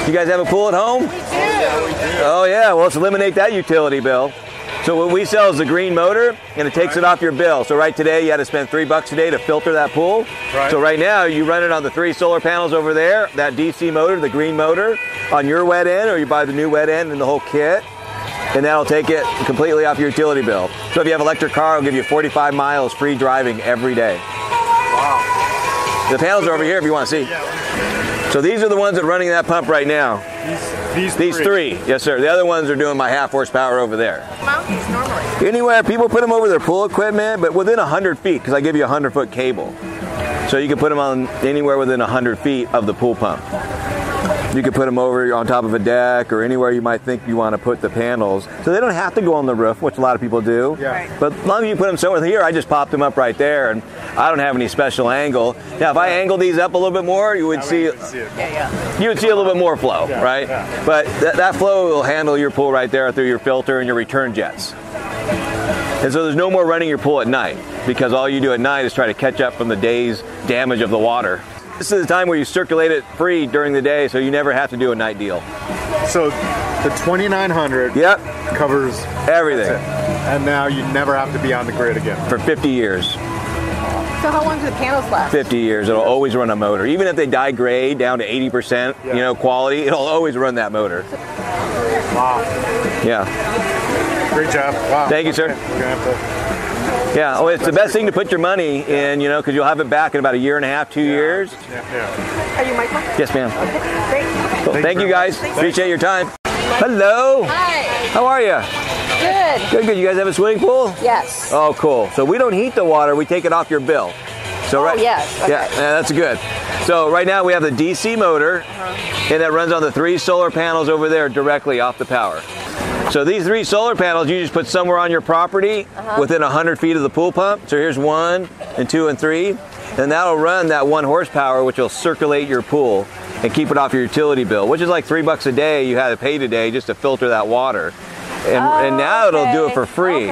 You guys have a pool at home? We do. Yeah, we do. Oh yeah, well let's eliminate that utility bill. So what we sell is the green motor, and it takes it off your bill. So right today, you had to spend $3 a day to filter that pool. Right. So right now, you run it on the 3 solar panels over there, that DC motor, the green motor, on your wet end, or you buy the new wet end and the whole kit, and that'll take it completely off your utility bill. So if you have an electric car, it'll give you 45 miles free driving every day. Wow. The panels are over here if you want to see. So these are the ones that are running that pump right now. These three, yes sir. The other ones are doing my half horsepower over there. Mountains normally. Anywhere, people put them over their pool equipment, but within 100 feet, because I give you a 100-foot cable. So you can put them on anywhere within 100 feet of the pool pump. You can put them over on top of a deck or anywhere you might think you want to put the panels. So they don't have to go on the roof, which a lot of people do. Yeah. But as long as you put them somewhere here, I just popped them up right there, and I don't have any special angle. Now, if I angle these up a little bit more, you would see, You would see a little bit more flow, right? Yeah. But that flow will handle your pool right there through your filter and your return jets. And so there's no more running your pool at night, because all you do at night is try to catch up from the day's damage of the water. This is the time where you circulate it free during the day, so you never have to do a night deal. So the 2900 Yep, covers everything and now you never have to be on the grid again. for 50 years. So how long do the panels last? 50 years, it'll always run a motor. Even if they degrade down to 80%, quality, it'll always run that motor. Wow. Yeah. Great job. Wow. Thank you, sir. Okay. We're gonna have to. Yeah, it's the best thing to put your money in, because you'll have it back in about a year and a half, 2 years. Yeah. Are you Michael? Yes, ma'am. Great. Well, thank you guys. Appreciate your time. Hello. Hi. How are you? Good. Good, good. You guys have a swimming pool? Yes. Oh, cool. So we don't heat the water, we take it off your bill. So yes. Okay. Yeah, that's good. So right now we have the DC motor, and that runs on the 3 solar panels over there directly off the power. So these 3 solar panels you just put somewhere on your property within 100 feet of the pool pump. So here's 1 and 2 and 3. And that'll run that 1 horsepower, which will circulate your pool and keep it off your utility bill, which is like $3 a day you had to pay today just to filter that water. And now it'll do it for free.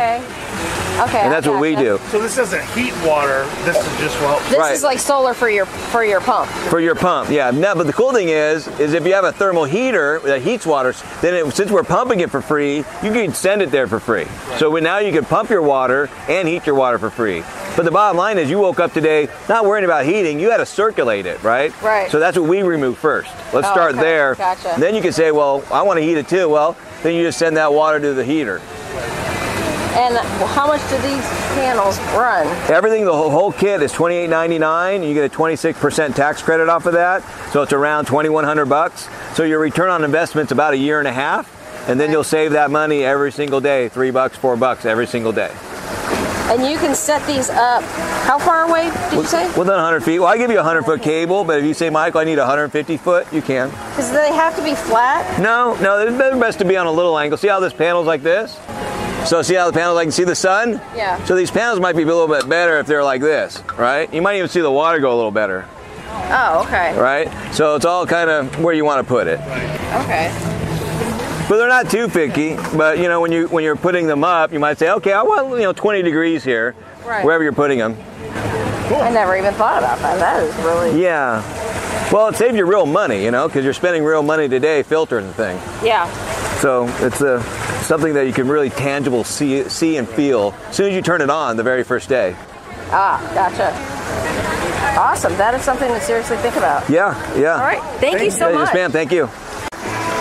Okay. And that's what we do. So this doesn't heat water. This is just This is like solar for your pump. For your pump, yeah. Now, but the cool thing is if you have a thermal heater that heats water, then since we're pumping it for free, you can send it there for free. So now you can pump your water and heat your water for free. But the bottom line is you woke up today not worrying about heating, you had to circulate it, right? Right. So that's what we remove first. Let's start there. Gotcha. And then you can say, well, I want to heat it too. Well, then you just send that water to the heater. And how much do these panels run? Everything, the whole kit is $28.99. You get a 26% tax credit off of that, so it's around $2,100. So your return on investment's about a year and a half, and then you'll save that money every single day, $3, $4 every single day. And you can set these up. How far away did you say? Within 100 feet. Well, I give you a 100-foot cable, but if you say, Michael, I need 150 foot, you can. Because they have to be flat? No, they're best to be on a little angle. See how this panel's like this? So see how the panels, I can see the sun? Yeah. So these panels might be a little bit better if they're like this, right? You might even see the water go a little better. Oh, okay. Right? So it's all kind of where you want to put it. Okay. But they're not too picky. But when you're putting them up, you might say, okay, I want 20 degrees here, wherever you're putting them. Cool. I never even thought about that. That is really. Yeah. Well, it saves you real money, because you're spending real money today filtering the thing. Yeah. So it's something that you can really tangible see and feel as soon as you turn it on the very first day. Ah, gotcha. Awesome. That is something to seriously think about. Yeah. All right. Thank you so much. Yes, ma'am. Thank you.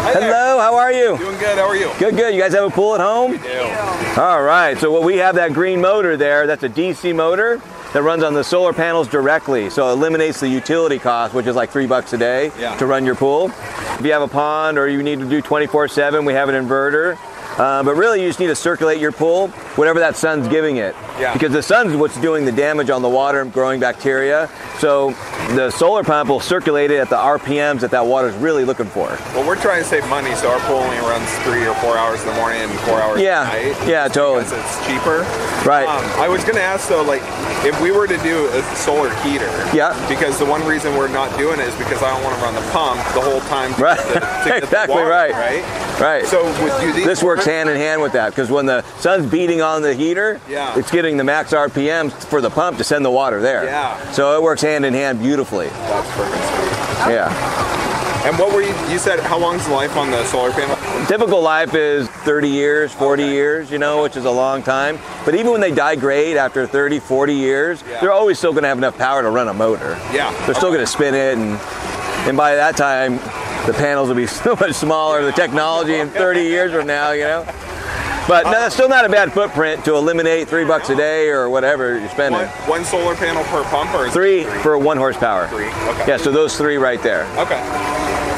Hello, how are you? Doing good, how are you? Good, good. You guys have a pool at home? We do. All right, so we have that green motor there. That's a DC motor that runs on the solar panels directly. So it eliminates the utility cost, which is like $3 a day to run your pool. If you have a pond or you need to do 24/7, we have an inverter. But really, you just need to circulate your pool, whatever that sun's giving it. Yeah. Because the sun's what's doing the damage on the water and growing bacteria. So the solar pump will circulate it at the RPMs that water's really looking for. Well, we're trying to save money, so our pool only runs 3 or 4 hours in the morning and 4 hours at night. Yeah, totally. Because it's cheaper. Right. I was going to ask, though, if we were to do a solar heater. Yeah. Because the one reason we're not doing it is because I don't want to run the pump the whole time to get Exactly the water, right. Right. So this works hand in hand with that, because when the sun's beating on the heater, it's getting the max RPMs for the pump to send the water there. Yeah. So it works hand in hand beautifully. That's perfect. Yeah. And what were you said, how long's the life on the solar panel? Typical life is 30 years, 40 years, you know, which is a long time. But even when they degrade after 30, 40 years, they're always still going to have enough power to run a motor. Yeah. They're still going to spin it, and by that time, the panels will be so much smaller, the technology in 30 years from now, you know. But no, that's still not a bad footprint to eliminate $3 a day or whatever you're spending. One solar panel per pump, or is three it for 1 horsepower. 3, okay. Yeah, so those 3 right there. Okay.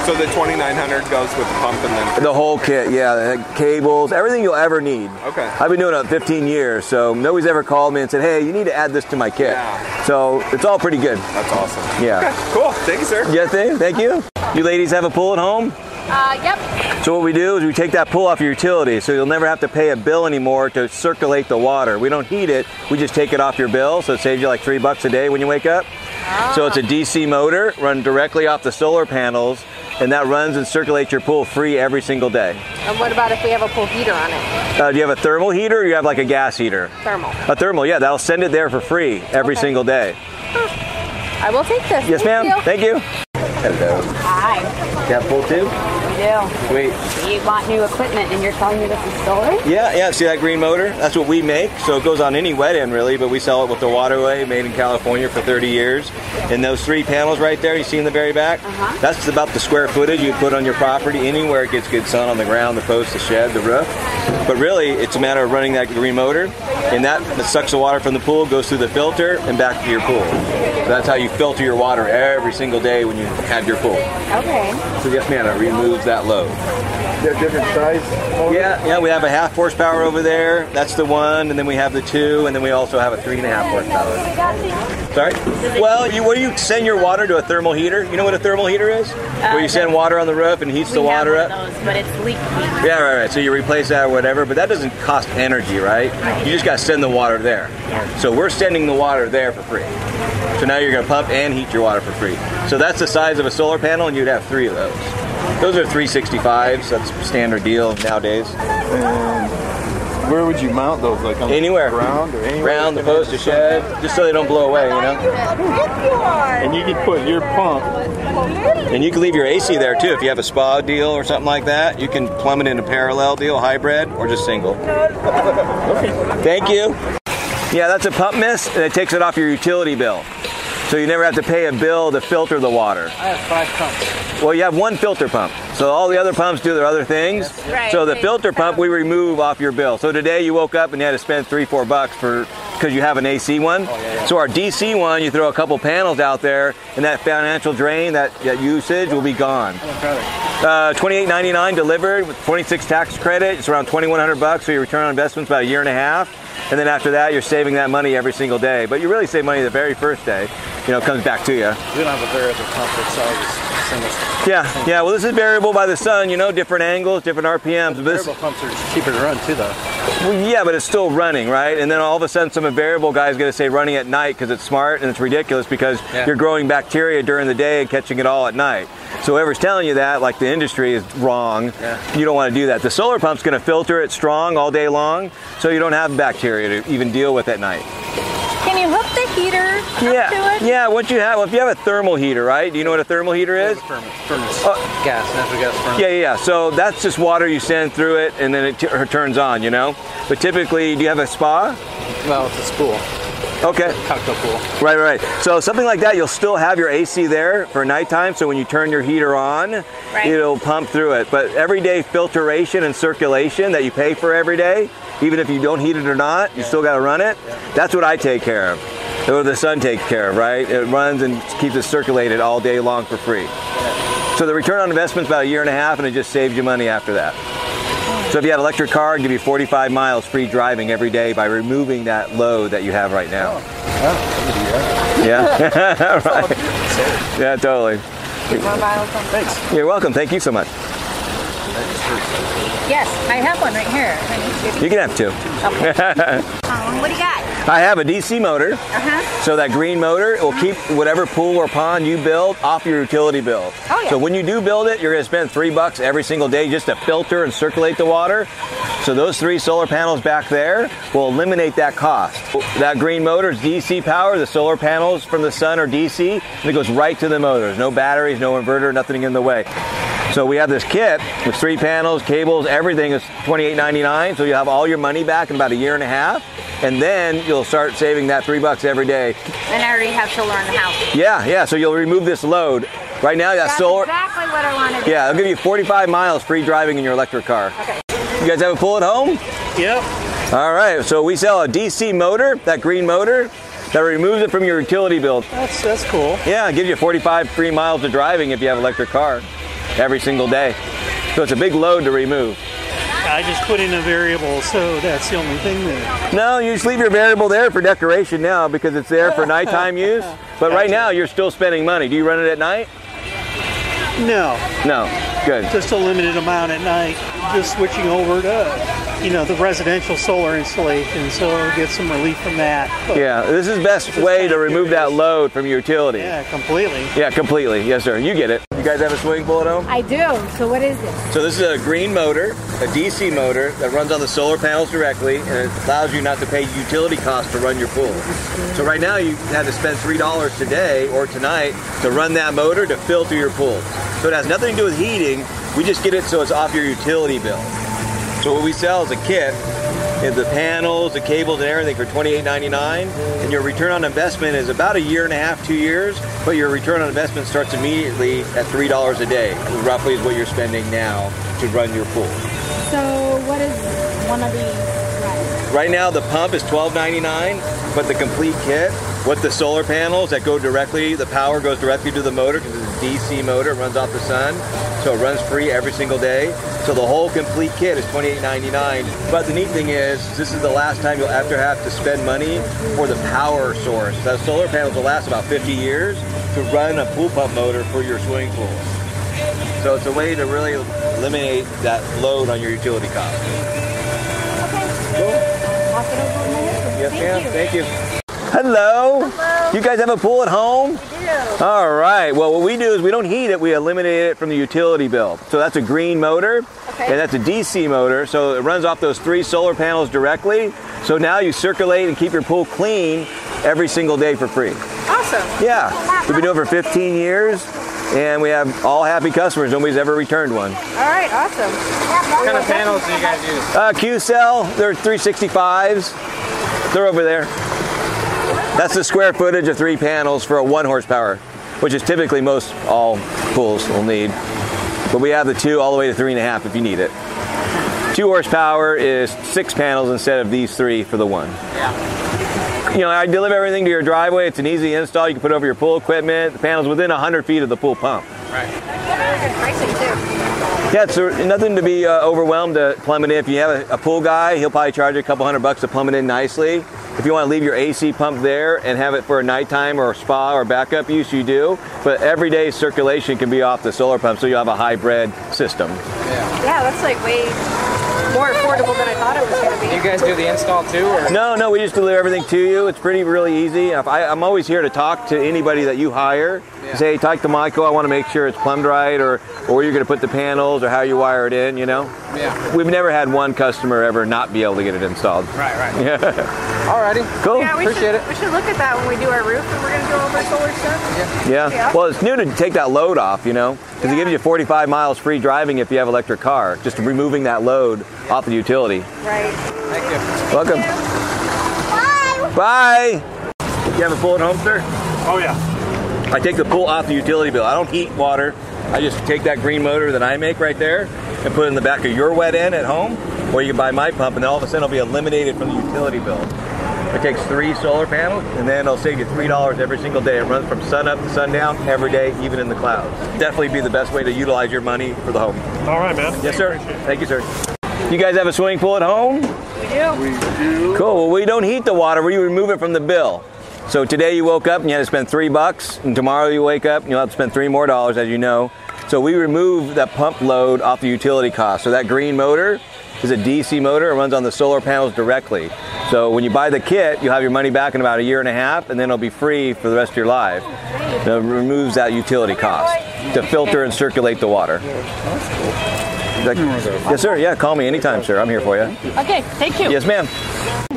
So the 2900 goes with the pump and then... The whole kit, yeah, the cables, everything you'll ever need. Okay. I've been doing it 15 years, so nobody's ever called me and said, hey, you need to add this to my kit. Yeah. So it's all pretty good. That's awesome. Yeah. Okay, cool. Thank you, sir. Yeah, thank you. You ladies have a pool at home? Yep. So what we do is we take that pool off your utility, so you'll never have to pay a bill anymore to circulate the water. We don't heat it, we just take it off your bill, so it saves you like $3 a day when you wake up. So it's a DC motor run directly off the solar panels, and that runs and circulates your pool free every single day. And what about if we have a pool heater on it? Do you have a thermal heater, or you have like a gas heater? Thermal. A thermal, yeah, that'll send it there for free every single day. I will take this. Yes, ma'am. Thank you. Hello. Hi. You have a pool too? We do. Sweet. You want new equipment and you're telling me this is solar? Yeah, see that green motor? That's what we make, so it goes on any wet end really, but we sell it with the waterway, made in California for 30 years. And those 3 panels right there, you see in the very back? That's about the square footage you put on your property anywhere it gets good sun on the ground, the post, the shed, the roof. But really, it's a matter of running that green motor, and that sucks the water from the pool, goes through the filter, and back to your pool. So that's how you filter your water every single day when you have your pool. Okay. So yes, ma'am, it removes that load. They're different size motors? Yeah, we have a 1/2 horsepower over there. That's the one, and then we have the 2, and then we also have a 3.5 horsepower. Sorry? Well, where you send your water to a thermal heater. You know what a thermal heater is? Where you send water on the roof and heats the water up. Those, but it's leaky. Yeah, right. So you replace that or whatever, but that doesn't cost energy, right? You just got to send the water there. So we're sending the water there for free. So now you're going to pump and heat your water for free. So that's the size of a solar panel, and you'd have 3 of those. Those are 365s. That's standard deal nowadays. Where would you mount those? Like on Anywhere. the ground or anywhere? Ground, the post, the shed, just so they don't blow away, you know? And you could put your pump. And you can leave your AC there too. If you have a spa deal or something like that, you can plumb it in a parallel deal, hybrid, or just single. Thank you. Yeah, that's a pump miss, and it takes it off your utility bill. So you never have to pay a bill to filter the water. I have 5 pumps. Well, you have 1 filter pump. So all the other pumps do their other things. Right. So the filter pump we remove off your bill. So today you woke up and you had to spend $3-4 because you have an AC one. So our DC one, you throw a couple panels out there, and that financial drain, that usage will be gone. $28.99 delivered with 26 tax credit. It's around $2,100, so your return on investment's about 1.5 years. And then after that, you're saving that money every single day. But you really save money the very first day. You know, it comes back to you. We don't have a variable pump, so I just send us. Yeah. Well, this is variable by the sun. You know, different angles, different RPMs. But Variable pumps are cheaper to run too, though. Well, yeah, but it's still running, right? And then all of a sudden, some variable guy is going to say running at night because it's smart, and it's ridiculous because you're growing bacteria during the day and catching it all at night. So whoever's telling you that, like the industry, is wrong. You don't want to do that. The solar pump's going to filter it strong all day long, so you don't have bacteria to even deal with at night. Can you hook the heater up to it? Yeah. If you have a thermal heater, right? Do you know what a thermal heater is? Furnace. Gas, natural gas furnace. Yeah. So that's just water you send through it, and then it turns on, you know? But typically, do you have a spa? Well, it's a spool. Okay. Cocktail pool. Right. So something like that, you'll still have your AC there for nighttime, so when you turn your heater on, it'll pump through it. But everyday filtration and circulation that you pay for every day, even if you don't heat it or not, you still got to run it. That's what I take care of. Or the sun takes care of, right? It runs and keeps it circulated all day long for free. So the return on investment's about 1.5 years, and it just saves you money after that. So if you had an electric car, it'd give you 45 miles free driving every day by removing that load that you have right now. Yeah. Right. Yeah, totally. Thanks. You're welcome. Thank you so much. Yes, I have one right here. You can have 2. Okay. What do you got? I have a DC motor. So that green motor will keep whatever pool or pond you build off your utility bill. Oh, yeah. So when you do build it, you're going to spend $3 every single day just to filter and circulate the water. So those 3 solar panels back there will eliminate that cost. That green motor is DC power. The solar panels from the sun are DC, and it goes right to the motors. No batteries, no inverter, nothing in the way. So we have this kit with 3 panels, cables, everything is $28.99. So you'll have all your money back in about a year and a half. And then you'll start saving that $3 every day. And I already have solar in the house. Yeah. So you'll remove this load. Right now, That's solar. Exactly what I want to do. Yeah, it'll give you 45 miles free driving in your electric car. Okay. You guys have a pool at home? Yep. All right. So we sell a DC motor, that green motor, that removes it from your utility bill. That's cool. Yeah, it gives you 45 free miles of driving if you have an electric car every single day. So it's a big load to remove. I just put in a variable, so that's the only thing there. No, you just leave your variable there for decoration now because it's there for nighttime use. But right now, you're still spending money. Do you run it at night? No. No. Good. Just a limited amount at night. Just switching over to, the residential solar installation, so I'll get some relief from that. But yeah, this is the best way to remove that load from your utility. yeah, completely. Yeah, completely. Yes, sir. You get it. You guys have a swimming pool at home? I do. So what is this? So this is a green motor, a DC motor that runs on the solar panels directly, and it allows you not to pay utility costs to run your pool. So right now you had to spend $3 today or tonight to run that motor to filter your pool. So it has nothing to do with heating. We just get it so it's off your utility bill. So what we sell is a kit, and the panels, the cables, and everything for $28.99. And your return on investment is about a year and a half, 2 years, but your return on investment starts immediately at $3 a day, roughly is what you're spending now to run your pool. So what is one of these? Right now the pump is $12.99, but the complete kit with the solar panels that go directly, the power goes directly to the motor because it's a DC motor, it runs off the sun, so it runs free every single day. So the whole complete kit is $28.99. But the neat thing is, this is the last time you'll ever have to spend money for the power source. Those solar panels will last about 50 years to run a pool pump motor for your swimming pool. So it's a way to really eliminate that load on your utility cost. Walk it over in my husband. Yes, ma'am. you. Thank you. Hello. Hello. You guys have a pool at home? We do. All right. Well, what we do is we don't heat it. We eliminate it from the utility bill. So that's a green motor, Okay. and that's a DC motor. So it runs off those 3 solar panels directly. So now you circulate and keep your pool clean every single day for free. Awesome. Yeah. We've been doing it for 15 years, and we have all happy customers. Nobody's ever returned one. All right. Awesome. What kind of panels do you guys use? Q-Cell, they're 365s. They're over there. That's the square footage of 3 panels for a 1 horsepower, which is typically most all pools will need. But we have the 2 all the way to 3.5 if you need it. 2 horsepower is 6 panels instead of these 3 for the 1. Yeah. I deliver everything to your driveway. It's an easy install. You can put over your pool equipment. The panel's within 100 feet of the pool pump. Right. Very good pricing too. Yeah, it's nothing to be overwhelmed to plumb it in. If you have a pool guy, he'll probably charge you a couple $100 to plumb it in nicely. If you want to leave your AC pump there and have it for a nighttime or a spa or backup use, you do. But everyday circulation can be off the solar pump, so you'll have a hybrid system. Yeah, that's like way more affordable than I thought it was going to be. Do you guys do the install too, or? No, we just deliver everything to you. It's really easy. I'm always here to talk to anybody that you hire. Say, hey, talk to Michael. I want to make sure it's plumbed right, or where you're going to put the panels, or how you wire it in. Yeah. We've never had one customer ever not be able to get it installed. Right. Yeah. Alrighty. Cool. Yeah, Appreciate it. We should look at that when we do our roof, and we're going to do all of our solar stuff. Yeah. Well, it's new to take that load off, because it gives you 45 miles free driving if you have an electric car. Just removing that load off the utility. Right. Thank you. Welcome. Bye. You have a pool at home, sir? Oh, yeah. I take the pool off the utility bill. I don't heat water. I just take that green motor that I make right there and put it in the back of your wet end at home, or you can buy my pump, and then all of a sudden it'll be eliminated from the utility bill. It takes 3 solar panels, and then it'll save you $3 every single day. It runs from sun up to sundown every day, even in the clouds. Definitely be the best way to utilize your money for the home. All right, man. Yes, sir. Thank you, sir. You guys have a swimming pool at home? We do. Cool. Well, we don't heat the water. We remove it from the bill. So today you woke up and you had to spend $3, and tomorrow you wake up and you'll have to spend $3 more, as you know. So we remove that pump load off the utility cost. So that green motor is a DC motor. It runs on the solar panels directly. So when you buy the kit, you'll have your money back in about a year and a half, and then it'll be free for the rest of your life. It removes that utility cost to filter and circulate the water. Yes, sir. Yeah, call me anytime, sir. I'm here for you. Okay, thank you. Yes, ma'am.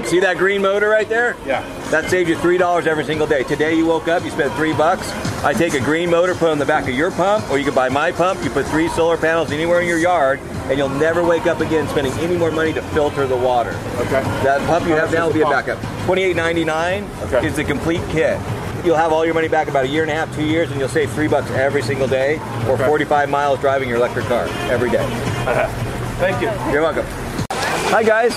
See that green motor right there? Yeah. That saves you $3 every single day. Today you woke up, you spent $3. I take a green motor, put it on the back of your pump, or you can buy my pump. You put 3 solar panels anywhere in your yard, and you'll never wake up again spending any more money to filter the water. Okay. That pump you have now will be a backup. $28.99 is the complete kit. You'll have all your money back in about a year and a half, 2 years, and you'll save $3 every single day, or 45 miles driving your electric car every day. Thank you. You're welcome. Hi, guys.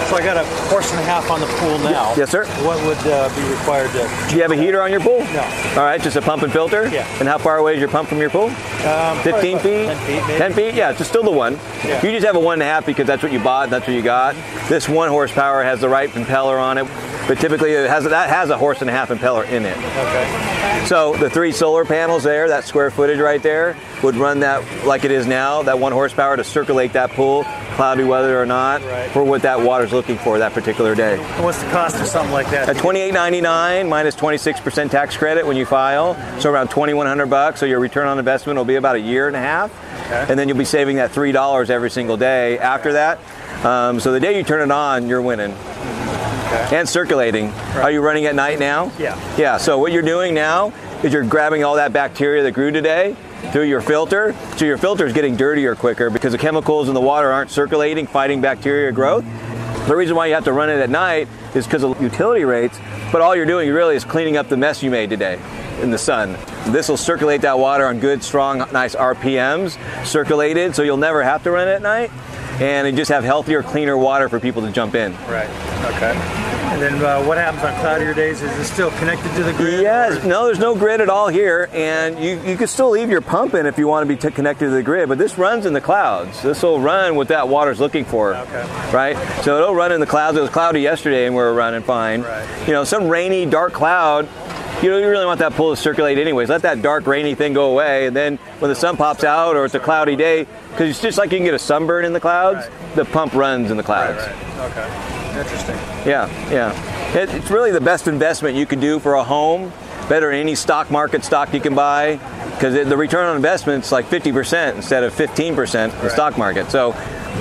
So I got a horse and a half on the pool now. Yes, sir. What would be required to... Do you have a heater on your pool? No. All right, just a pump and filter? Yeah. And how far away is your pump from your pool? 15 feet? 10 feet, maybe. 10 feet? Yeah, just still the one. Yeah. You just have a 1.5 because that's what you bought, that's what you got. This 1 horsepower has the right impeller on it, but typically that has a 1.5 horse impeller in it. Okay. So the 3 solar panels there, that square footage right there, would run that like it is now, that 1 horsepower to circulate that pool, cloudy weather or not, for what that water's looking for that particular day. And what's the cost of something like that? At $28.99 minus 26% tax credit when you file, so around $2,100. So your return on investment will be about a year and a half, and then you'll be saving that $3 every single day after that. So the day you turn it on, you're winning. And circulating. Are you running at night now? Yeah. Yeah, so what you're doing now is you're grabbing all that bacteria that grew today through your filter. So your filter is getting dirtier quicker because the chemicals in the water aren't circulating, fighting bacteria growth. The reason why you have to run it at night is because of utility rates, but all you're doing really is cleaning up the mess you made today in the sun. This will circulate that water on good, strong, nice RPMs, circulated, so you'll never have to run it at night. And you just have healthier, cleaner water for people to jump in. Right. Okay. And then what happens on cloudier days? Is it still connected to the grid? Yes. No, there's no grid at all here, and you can still leave your pump in if you want to be connected to the grid, but this runs in the clouds. This will run what that water's looking for. Okay. Right? So it'll run in the clouds. It was cloudy yesterday, and we were running fine. Right. You know, some rainy, dark cloud, you really want that pool to circulate anyways. Let that dark, rainy thing go away, and then when the sun pops out or it's a cloudy day, because it's just like you can get a sunburn in the clouds, the pump runs in the clouds. Right. Okay. Interesting. Yeah, yeah. It's really the best investment you can do for a home, better than any stock market stock you can buy, because the return on investment is like 50% instead of 15% in the stock market. So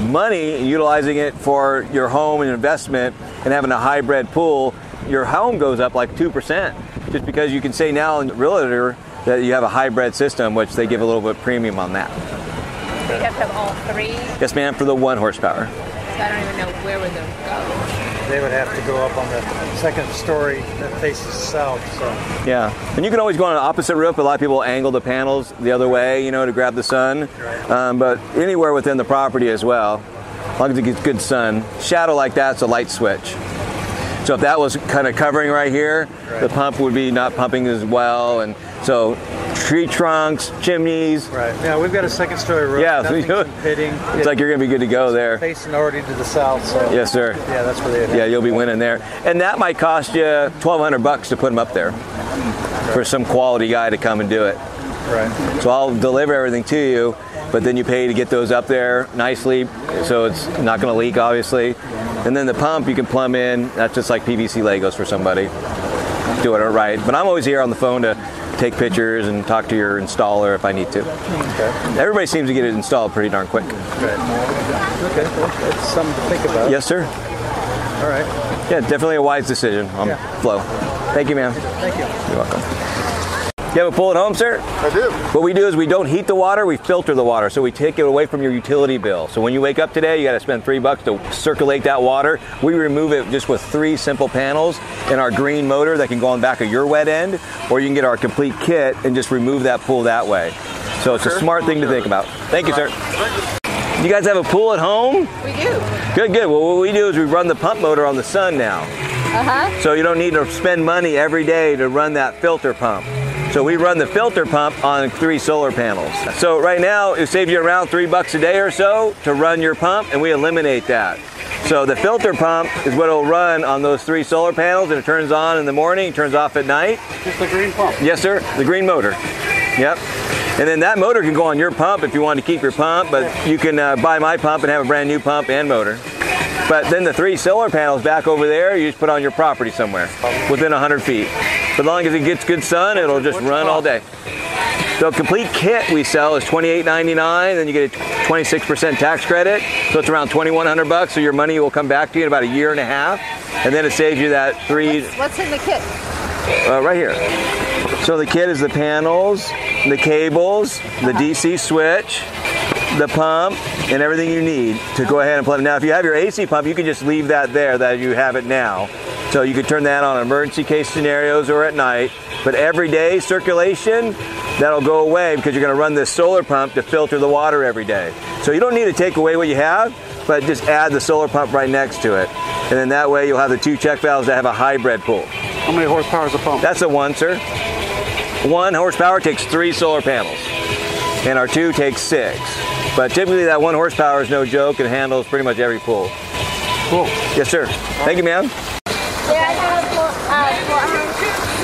money, utilizing it for your home and investment and having a hybrid pool, your home goes up like 2%, just because you can say now in Realtor that you have a hybrid system, which they give a little bit premium on that. You have to have all 3? Yes, ma'am, for the 1 horsepower. So I don't even know where would those go. They would have to go up on the 2nd story that faces south. So. Yeah, and you can always go on an opposite roof. A lot of people angle the panels the other way, you know, to grab the sun. Right. But anywhere within the property as well, as long as it gets good sun. Shadow like that's a light switch. So if that was kind of covering right here, the pump would be not pumping as well, and so tree trunks, chimneys. Right. Yeah, we've got a 2nd story roof. Yeah, nothing's impeding. It's like you're going to be good to go there. Facing already to the south. So. Yes, sir. Yeah, that's where they. Yeah, you'll be winning there, and that might cost you $1,200 to put them up there for some quality guy to come and do it. Right. So I'll deliver everything to you, but then you pay to get those up there nicely, so it's not going to leak, obviously. And then the pump you can plumb in. That's just like PVC Legos for somebody. Do it right. But I'm always here on the phone to take pictures and talk to your installer if I need to. Okay. Everybody seems to get it installed pretty darn quick. Right. Okay. Well, that's something to think about. Yes, sir. All right. Yeah, definitely a wise decision on flow. Thank you, ma'am. Thank you. You're welcome. You have a pool at home, sir? I do. What we do is we don't heat the water, we filter the water. So we take it away from your utility bill. So when you wake up today, you got to spend $3 to circulate that water. We remove it just with 3 simple panels in our green motor that can go on the back of your wet end, or you can get our complete kit and just remove that pool that way. So it's a smart thing to think about. Thank you, sir. You guys have a pool at home? We do. Good, good. Well, what we do is we run the pump motor on the sun now. So you don't need to spend money every day to run that filter pump. So we run the filter pump on 3 solar panels. So right now, it saves you around $3 a day or so to run your pump, and we eliminate that. So the filter pump is what will run on those 3 solar panels, and it turns on in the morning, turns off at night. Just the green pump? Yes, sir, the green motor. Yep. And then that motor can go on your pump if you want to keep your pump, but you can buy my pump and have a brand new pump and motor. But then the 3 solar panels back over there, you just put on your property somewhere within 100 feet. But as long as it gets good sun, it'll just run all day. So a complete kit we sell is $28.99. Then you get a 26% tax credit. So it's around $2,100 bucks. So your money will come back to you in about a year and a half. And then it saves you that 3. What's in the kit? Right here. So the kit is the panels, the cables, the DC switch, the pump, and everything you need to go ahead and plug it. Now, if you have your AC pump, you can just leave that there, that you have it now. So you could turn that on emergency case scenarios or at night. But every day circulation, that'll go away because you're going to run this solar pump to filter the water every day. So you don't need to take away what you have, but just add the solar pump right next to it. And then that way you'll have the 2 check valves that have a hybrid pool. How many horsepower is the pump? That's a 1, sir. 1 horsepower takes 3 solar panels, and our 2 takes 6. But typically that 1 horsepower is no joke and handles pretty much every pool. Cool. Yes, sir. Thank you, ma'am.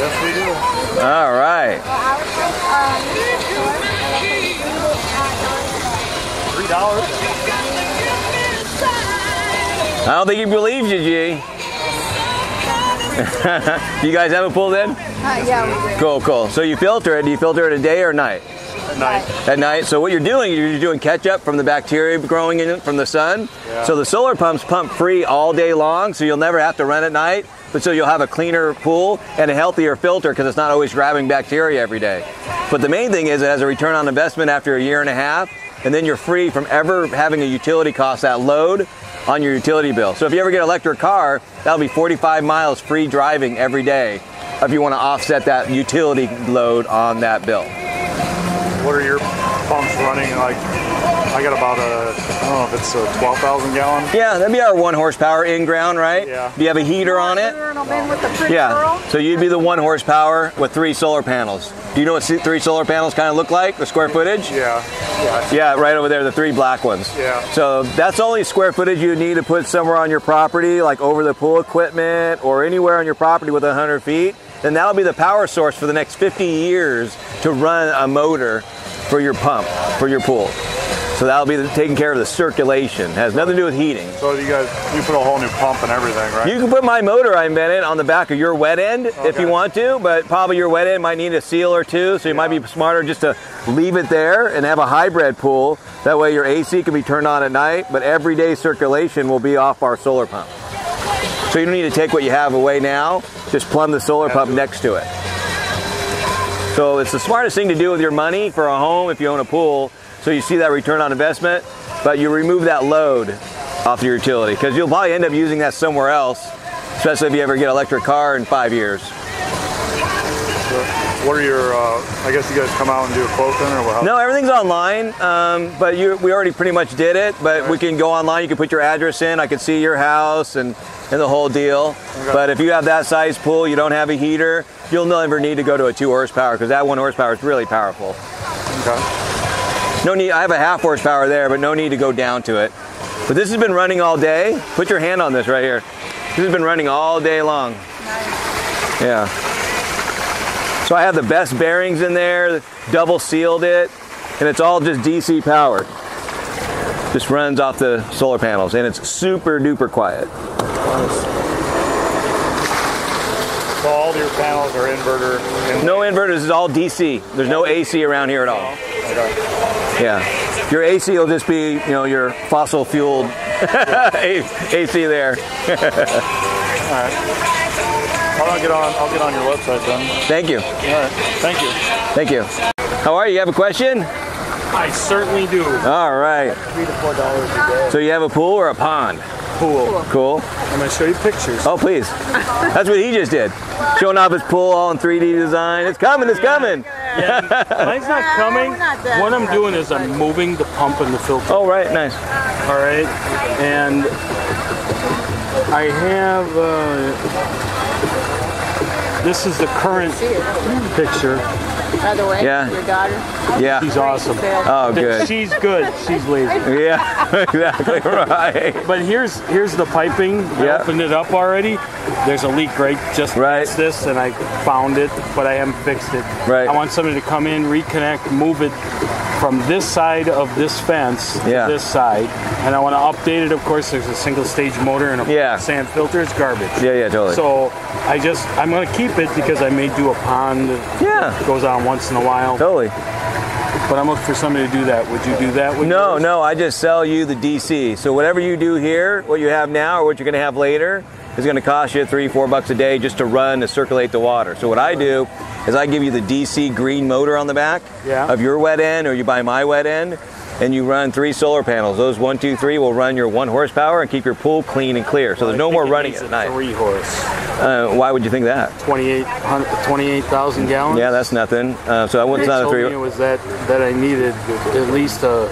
Yes, we do. All right. $3. I don't think he believes you, G. You guys have a pool then? Yeah, we do. Cool, cool. So you filter it. Do you filter it at day or night? At night. At night. So what you're doing catch up from the bacteria growing in it from the sun. Yeah. So the solar pumps pump free all day long, so you'll never have to run at night. But so you'll have a cleaner pool and a healthier filter because it's not always grabbing bacteria every day. But the main thing is it has a return on investment after a year and a half, and then you're free from ever having a utility cost, that load on your utility bill. So if you ever get an electric car, that'll be 45 miles free driving every day if you want to offset that utility load on that bill. What are your pumps running like? I got about I don't know if it's a 12,000 gallon. Yeah, that'd be our 1 horsepower in-ground, right? Yeah. Do you have a heater on it? Yeah, so you'd be the 1 horsepower with 3 solar panels. Do you know what 3 solar panels kind of look like, the square footage? Yeah. Yeah, right over there, the 3 black ones. Yeah. So that's only square footage you need to put somewhere on your property, like over the pool equipment or anywhere on your property within 100 feet. Then that'll be the power source for the next 50 years to run a motor for your pump, for your pool. So that'll be taking care of the circulation. It has nothing to do with heating. So you put a whole new pump and everything, right? You can put my motor I invented on the back of your wet end if you want to, but probably your wet end might need a seal or 2, so you might be smarter just to leave it there and have a hybrid pool. That way your AC can be turned on at night, but everyday circulation will be off our solar pump. So you don't need to take what you have away now, just plumb the solar pump next to it. So it's the smartest thing to do with your money for a home if you own a pool. So you see that return on investment, but you remove that load off your utility because you'll probably end up using that somewhere else, especially if you ever get an electric car in 5 years. What are your, I guess you guys come out and do a quote then, or what? No, everything's online, but we already pretty much did it, but we can go online, you can put your address in, I can see your house and the whole deal. Okay. But if you have that size pool, you don't have a heater, you'll never need to go to a 2 horsepower because that 1 horsepower is really powerful. Okay. No need, I have a 1/2 horsepower there, but no need to go down to it. But this has been running all day. Put your hand on this right here. This has been running all day long. Nice. Yeah. So I have the best bearings in there, double sealed it, and it's all just DC powered. Just runs off the solar panels, and it's super duper quiet. So all your panels are inverter? No inverters, it's all DC. There's no AC around here at all. Okay. Yeah. Your AC will just be, your fossil fueled AC there. All right. I'll get on your website then. Thank you. All right. Thank you. Thank you. How are you? You have a question? I certainly do. All right. $3 to $4 a day. So you have a pool or a pond? Pool. Cool. I'm going to show you pictures. Oh, please. That's what he just did. Showing off his pool all in 3D design. It's coming, it's coming. Yeah, mine's not coming. What I'm doing is I'm moving the pump and the filter. Oh, right, nice. All right, and I have, this is the current picture. By the way, Yeah. your daughter. Yeah. She's awesome. Oh, good. She's good. She's lazy. Yeah, exactly right. But here's the piping. I Yeah. opened it up already. There's a leak right just Right. past this, and I found it, but I haven't fixed it. Right. I want somebody to come in, reconnect, move it from this side of this fence Yeah. to this side, and I want to update it. Of course, there's a single stage motor and a Yeah. sand filter. It's garbage. Yeah, totally. So I'm going to keep it because I may do a pond that Yeah. goes on once in a while. Totally. But I'm looking for somebody to do that. Would you do that? With No, yours? no, I just sell you the DC. So whatever you do here, what you have now or what you're going to have later is going to cost you $3-4 a day just to run to circulate the water. So what I do is I give you the DC green motor on the back of your wet end, or you buy my wet end, and you run 3 solar panels. Those 1, 2, 3 will run your 1 horsepower and keep your pool clean and clear. So there's no more running at night. 3 horse. Why would you think that? 28,000 gallons. Yeah, that's nothing. So I wouldn't They not a told 3. me it was that I needed at least a.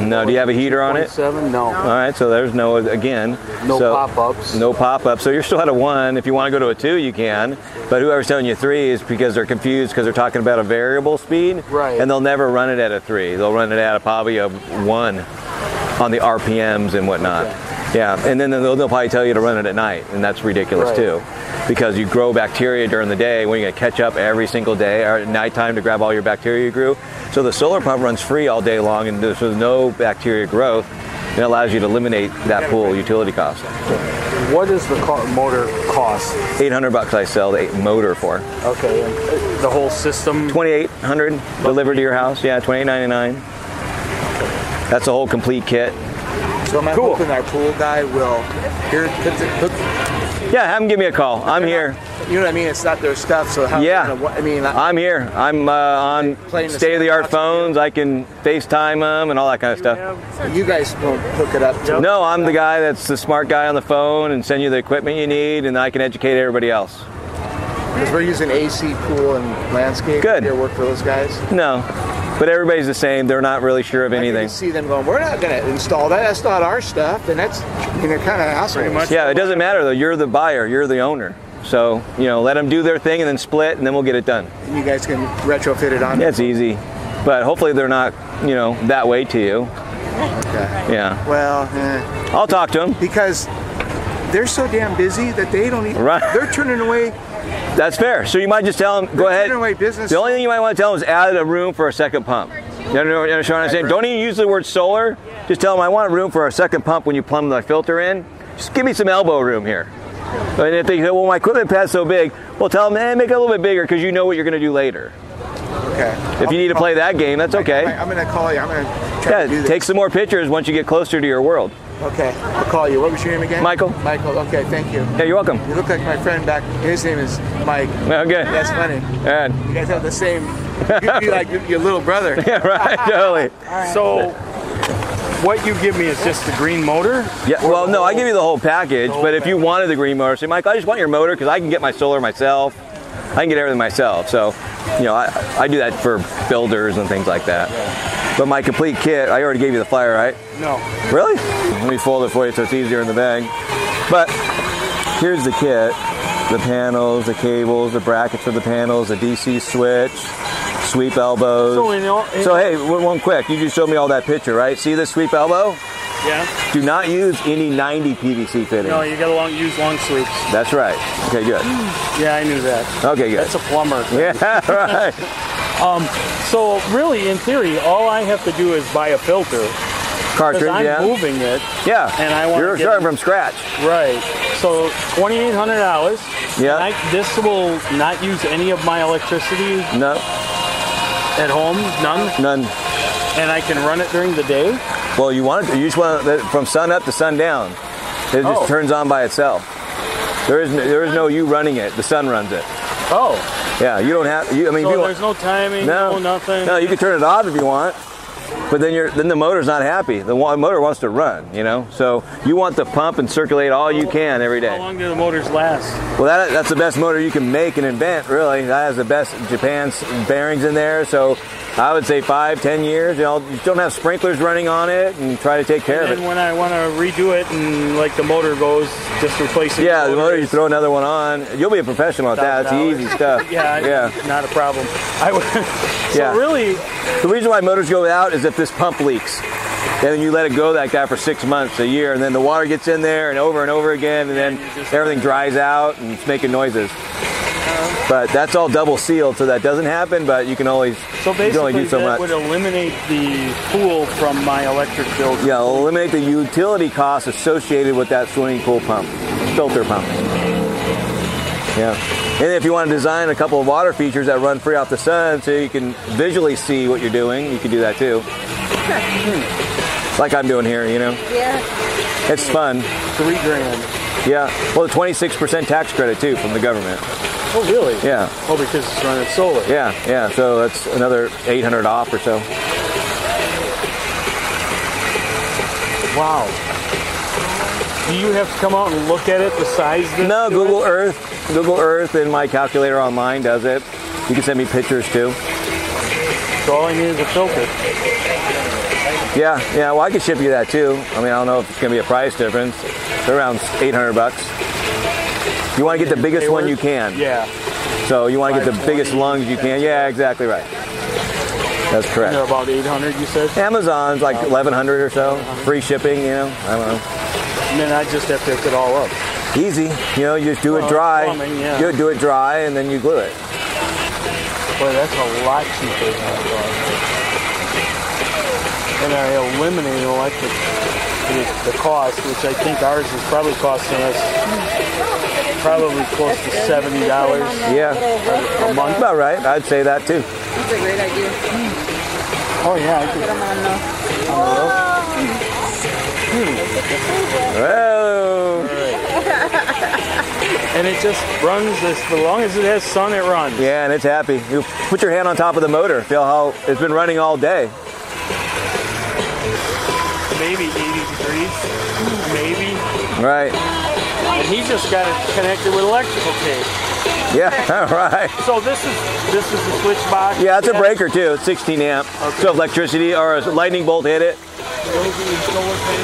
No, do you have a heater on it? 27? No. All right, so there's no, again. No so, pop-ups. No pop-ups. So you're still at a 1. If you want to go to a 2, you can. But whoever's telling you 3 is because they're confused because they're talking about a variable speed. Right. And they'll never run it at a 3. They'll run it at probably a 1 on the RPMs and whatnot. Okay. Yeah, and then they'll probably tell you to run it at night, and that's ridiculous too. Because you grow bacteria during the day when you're going to catch up every single day, or at nighttime to grab all your bacteria you grew. So the solar pump runs free all day long, and there's no bacteria growth. And it allows you to eliminate that pool utility cost. What does the motor cost? $800 I sell the motor for. Okay, and the whole system? $2,800 delivered to your house. Yeah, $28.99. That's a whole complete kit. So am I hoping our pool guy will Yeah, have him give me a call. I'm here. You know what I mean? It's not their stuff. So how? Yeah. I mean, I'm here. I'm on state-of-the-art phones. I can FaceTime them and all that kind of stuff. You guys won't hook it up. No, I'm the guy that's the smart guy on the phone and send you the equipment you need, and I can educate everybody else. Because we're using AC pool and landscape. Good. You ever work for those guys? No, but everybody's the same. They're not really sure of anything. I can see them going, we're not going to install that. That's not our stuff. And that's, they're kind of assholes. Yeah, it doesn't matter though. You're the buyer. You're the owner. So, let them do their thing and then split, and then we'll get it done. And you guys can retrofit it on. Yeah, it's easy. But hopefully they're not, that way to you. Okay. Yeah. Well, I'll talk to them. Because they're so damn busy that they don't even, they're turning away. That's fair. So you might just tell them, go ahead. Turning away business. The only thing you might want to tell them is add a room for a second pump. You understand what I'm saying? Don't even use the word solar. Just tell them I want a room for a second pump when you plumb the filter in. Just give me some elbow room here. And if they say, well, my equipment pad's so big, well, tell them, make it a little bit bigger because you know what you're going to do later. Okay. If you need to play that game, that's okay. I'm going to call you. I'm going to try to do this. Take some more pictures once you get closer to your world. Okay. I'll call you. What was your name again? Michael. Michael. Okay. Thank you. Yeah, you're welcome. You look like my friend back. His name is Mike. Okay. That's funny. And you guys have the same. You'd be like your little brother. Yeah, right. Totally. So, what you give me is just the green motor? Yeah. Well, no, I give you the whole package. But if you wanted the green motor, say, Mike, I just want your motor because I can get my solar myself. I can get everything myself. So, I do that for builders and things like that. But my complete kit, I already gave you the flyer, right? No. Really? Let me fold it for you so it's easier in the bag. But here's the kit. The panels, the cables, the brackets for the panels, the DC switch, sweep elbows. So hey, one quick. You just showed me all that picture, right? See this sweep elbow? Yeah. Do not use any 90 PVC fitting. No, you got to use long sweeps. That's right. Okay, good. Yeah, I knew that. Okay, good. That's a plumber. Yeah, right. So really, in theory, all I have to do is buy a filter. Cartridge, I'm moving it. Yeah. And I want You're starting from scratch. Right. So $2,800. Yeah. This will not use any of my electricity. No. At home, none. None. And I can run it during the day. Well, you just want it from sun up to sundown. It just turns on by itself. There is no you running it. The sun runs it. Oh. Yeah, you don't have. There's no timing. No, nothing. No, you can turn it off if you want. But then the motor's not happy. The motor wants to run, So you want to pump and circulate all you can every day. How long do the motors last? Well, that's the best motor you can make and invent, really. That has the best Japan's bearings in there. So I would say 5-10 years. You know, you don't have sprinklers running on it, and try to take care of it. And when I want to redo it, and like the motor goes, just replace it. Yeah, the motor, you throw another one on. You'll be a professional at that. It's easy stuff. Yeah, not a problem. I would. So really, the reason why motors go out is if this pump leaks. And then you let it go like that for 6 months, a year, and then the water gets in there and over again, and then everything dries out and it's making noises. But that's all double sealed, so that doesn't happen, but you can always so basically you can only do so that much. Would eliminate the pool from my electric bill. Yeah, it'll eliminate the utility costs associated with that swimming pool pump, filter pump. Yeah. And if you want to design a couple of water features that run free off the sun so you can visually see what you're doing, you can do that too. Like I'm doing here, you know? Yeah. It's fun. $3,000. Yeah. Well, the 26% tax credit too from the government. Oh, really? Yeah. Oh, because it's running solar. Yeah, yeah. So that's another $800 off or so. Wow. Do you have to come out and look at it, the size? No, Google Earth. Google Earth and my calculator online does it. You can send me pictures too. So all I need is a filter. Yeah, yeah. Well, I can ship you that too. I mean, I don't know if it's going to be a price difference. They're around $800. You want to get the biggest one you can. Yeah. So you want to get the biggest lungs you can. Yeah, exactly right. That's correct. And they're about 800, you said? Amazon's like 1,100 or so. Free shipping, you know. I don't know. And then I just have to hook it all up. Easy. You know, you just do it dry. Plumbing, yeah. You do it dry and then you glue it. Boy, that's a lot cheaper than I thought. And I eliminate electric, the cost, which I think ours is probably costing us probably close to $70 yeah. a month. About right. I'd say that too. That's a great idea. Oh yeah, I could. Put them on the Whoa. And it just runs as long as it has sun, it runs. Yeah, and it's happy. You put your hand on top of the motor. Feel how it's been running all day. Maybe 80 degrees, maybe. Right. And he just got it connected with electrical tape. Yeah, right. So this is the switch box. Yeah, it's a breaker too. It's 16 amp. Okay. So if electricity or a lightning bolt hit it.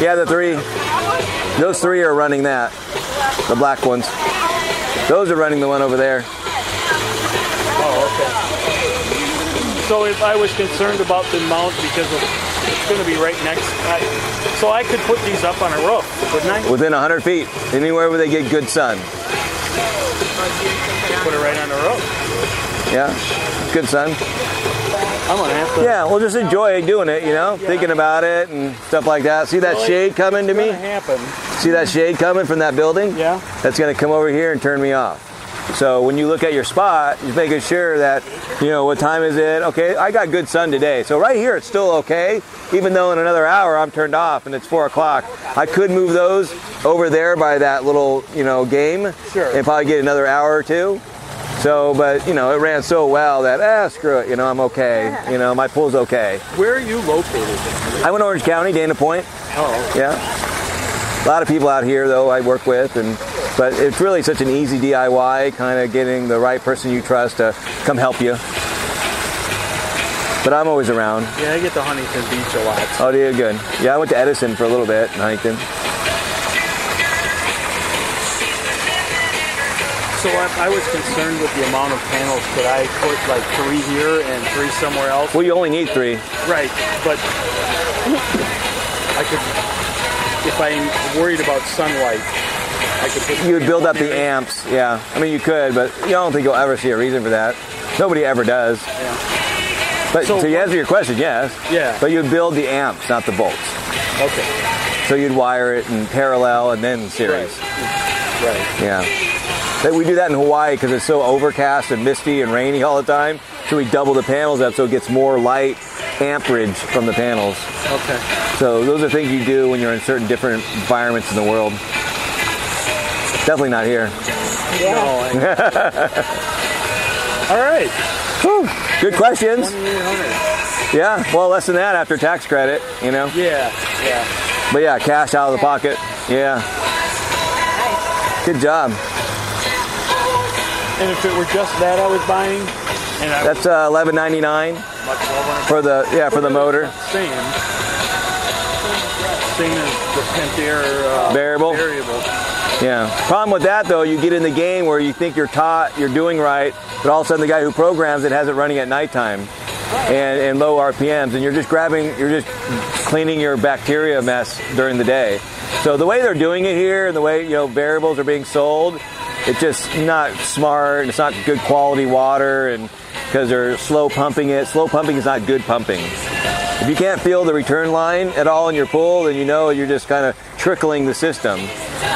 Yeah, those three are running that. The black ones. Those are running the one over there. Oh, okay. So if I was concerned about the mount because it's going to be right next, so I could put these up on a roof, couldn't I? Within 100 feet, anywhere where they get good sun. Put it right on the roof. Yeah, good sun. I'm gonna have to. Yeah, we'll just enjoy doing it, you know, thinking about it and stuff like that. See that shade coming to me? Happen. See that shade coming from that building? Yeah. That's going to come over here and turn me off. So when you look at your spot, you're making sure that, you know, what time is it? Okay, I got good sun today. So right here, it's still okay, even though in another hour I'm turned off and it's 4 o'clock. I could move those over there by that little, you know, game. Sure. And probably get another hour or two. So, but, you know, it ran so well that, screw it, you know, I'm okay. You know, my pool's okay. Where are you located? I'm in Orange County, Dana Point. Oh, okay. Yeah. A lot of people out here, though, I work with, but it's really such an easy DIY, kind of getting the right person you trust to come help you. But I'm always around. Yeah, I get to Huntington Beach a lot. Oh, do you? Good. Yeah, I went to Edison for a little bit in Huntington. So I was concerned with the amount of panels. Could I put like 3 here and 3 somewhere else? Well, you only need 3. Right, but I could, if I'm worried about sunlight, I could put... You would build up the amps, yeah. I mean, you could, but I don't think you'll ever see a reason for that. Nobody ever does. Yeah. But so to answer your question, yes. Yeah. But you'd build the amps, not the bolts. Okay. So you'd wire it in parallel and then series. Right. Yeah. We do that in Hawaii because it's so overcast and misty and rainy all the time. So we double the panels up so it gets more light amperage from the panels. Okay. So those are things you do when you're in certain different environments in the world. Definitely not here. Yeah. No, all right. Whew. Good questions. 2,800. Yeah. Well, less than that after tax credit, you know. Yeah. Yeah. But yeah, cash out of the pocket. Yeah. Good job. And if it were just that I was buying, and that's $11.99. much more. For the motor. Same as the Pentair variable. Yeah. Problem with that though, you get in the game where you think you're doing right, but all of a sudden the guy who programs it has it running at nighttime and low RPMs, and you're just cleaning your bacteria mess during the day. So the way they're doing it here and the way variables are being sold, it's just not smart, and it's not good quality water, and because they're slow pumping it. Slow pumping is not good pumping. If you can't feel the return line at all in your pool, then you're just kind of trickling the system.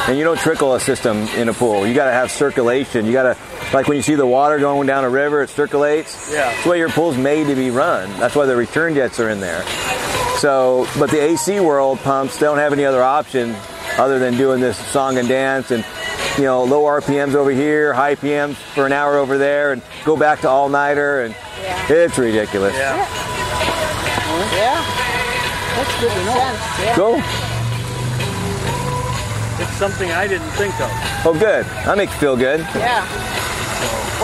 And you don't trickle a system in a pool. You got to have circulation. You got to, like when you see the water going down a river, it circulates. Yeah. That's the way your pool's made to be run. That's why the return jets are in there. So, but the AC world pumps, they don't have any other option other than doing this song and dance and low RPMs over here, high PMs for an hour over there, and go back to all-nighter, and it's ridiculous. Yeah. That's good to know. Yeah. Cool. It's something I didn't think of. Oh, good. That makes you feel good. Yeah.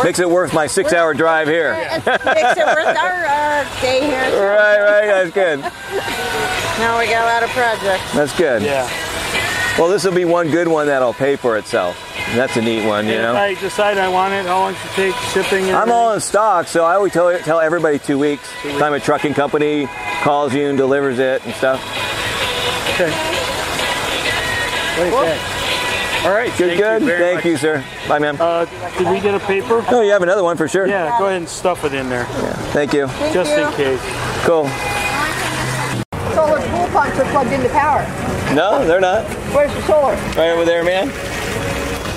Makes it worth my 6-hour drive here. It makes it worth our day here. Right. That's good. Now we got a lot of projects. That's good. Yeah. Well, this will be one good one that'll pay for itself. That's a neat one, If I decide I want it, how long does it take shipping? And I'm all in stock, so I always tell everybody 2 weeks. Time a trucking company calls you and delivers it and stuff. Okay. Okay. All right. Good. Thank you, sir. Bye, ma'am. Did we get a paper? Oh, you have another one for sure. Yeah, go ahead and stuff it in there. Yeah. Thank you. Just in case. Cool. Solar pool pumps are plugged into power. No, they're not. Where's the solar? Right over there, man.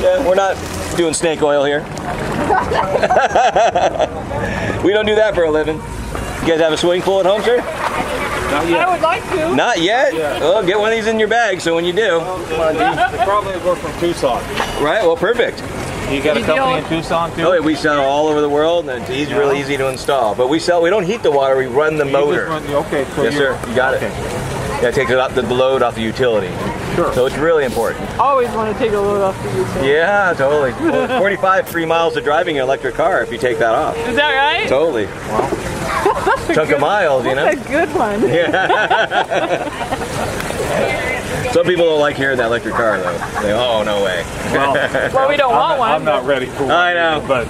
Yeah, we're not doing snake oil here. We don't do that for a living. You guys have a swimming pool at home, sir? Not yet. I would like to. Not yet? Yeah. Well, get one of these in your bag, so when you do. They probably go from Tucson. Right, well, perfect. You got a company in Tucson too? Oh, yeah, we sell all over the world, and it's really easy to install. But we don't heat the water, we run the motor. Okay. So Yes, sir, you got it. Yeah, it takes the load off the utility. Sure. So it's really important. Always want to take a load off the utility. Yeah, totally. 45 free miles of driving an electric car if you take that off. Is that right? Totally. Wow. Chunk of miles, you know? That's a good one. Yeah. Some people don't like hearing that electric car, though. They, oh, no way. Well, we don't want one. I'm not ready for one. I know. But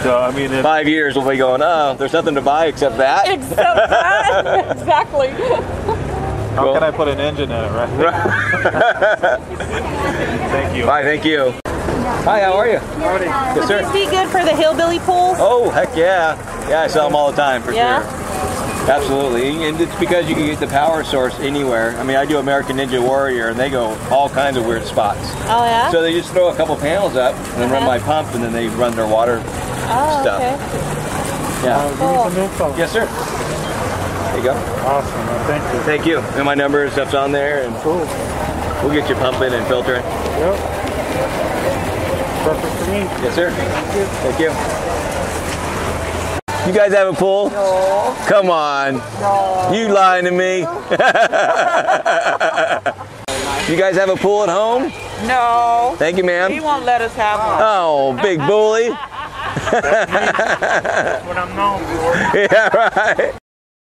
I mean... In 5 years, we'll be going, oh, there's nothing to buy except that. Except that. Exactly. How can I put an engine in it, right? Thank you. Bye, thank you. Hi, how are you? Howdy. Yes, sir. Would these be good for the hillbilly pools? Oh, heck yeah. Yeah, I sell them all the time, for Yeah? sure. Absolutely. And it's because you can get the power source anywhere. I mean, I do American Ninja Warrior, and they go all kinds of weird spots. Oh, yeah? So they just throw a couple panels up, and then run my pump, and then they run their water stuff. Okay. Yeah. Cool. Yes, sir. There you go. Awesome. Thank you. Thank you. And my number and stuff's on there, and Cool. we'll get you pumping and filtering. Yep. Perfect for me. Yes, sir. Thank you. You guys have a pool? No. Come on. No. You lying to me. You guys have a pool at home? No. Thank you, ma'am. He won't let us have one. Oh, big bully. That's what I'm known for. Yeah, right.